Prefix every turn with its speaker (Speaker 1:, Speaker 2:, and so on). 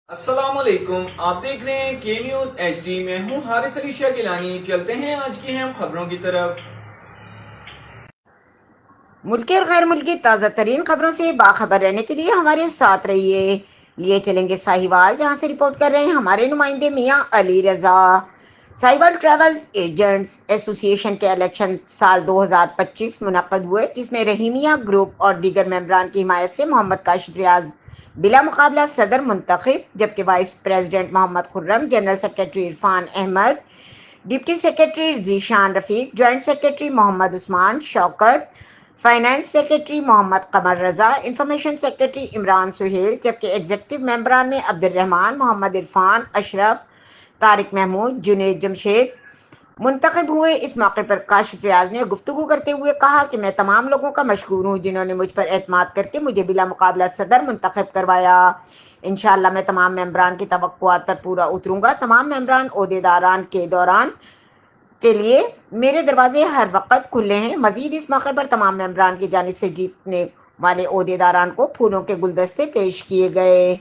Speaker 1: السلام علیکم، آپ دیکھ رہے ہیں کے نیوز ایچ ڈی۔ میں ہوں حارث علی شاہ گیلانی۔ چلتے ہیں آج کی اہم خبروں کی طرف۔
Speaker 2: ملکی اور غیر ملکی تازہ ترین خبروں سے باخبر رہنے کے لیے ہمارے ساتھ رہیے۔ لیے چلیں گے ساہیوال، جہاں سے رپورٹ کر رہے ہیں ہمارے نمائندے میاں علی رضا۔ ساہیوال ٹریول ایجنٹس ایسوسی ایشن کے الیکشن سال 2025 منعقد ہوئے، جس میں رحیمیہ گروپ اور دیگر ممبران کی حمایت سے محمد کاشف ریاض بلا مقابلہ صدر منتخب، جبکہ vice president Muhammad Khurram, general secretary Irfan Ahmed, deputy secretary Zeeshan Rafiq, joint secretary Muhammad Usman Shaukat, finance secretary Muhammad Qamar Raza, information secretary Imran Sohail, جبکہ ایگزیکٹو ممبران میں عبد الرحمان، محمد عرفان، اشرف، طارق محمود، جنید جمشید منتخب ہوئے۔ اس موقع پر کاشف ریاض نے گفتگو کرتے ہوئے کہا کہ میں تمام لوگوں کا مشکور ہوں جنہوں نے مجھ پر اعتماد کر کے مجھے بلا مقابلہ صدر منتخب کروایا۔ انشاءاللہ میں تمام ممبران کی توقعات پر پورا اتروں گا۔ تمام ممبران عہدیداران کے لیے میرے دروازے ہر وقت کھلے ہیں۔ مزید اس موقع پر تمام ممبران کی جانب سے جیتنے والے عہدیداران کو پھولوں کے گلدستے پیش کیے گئے۔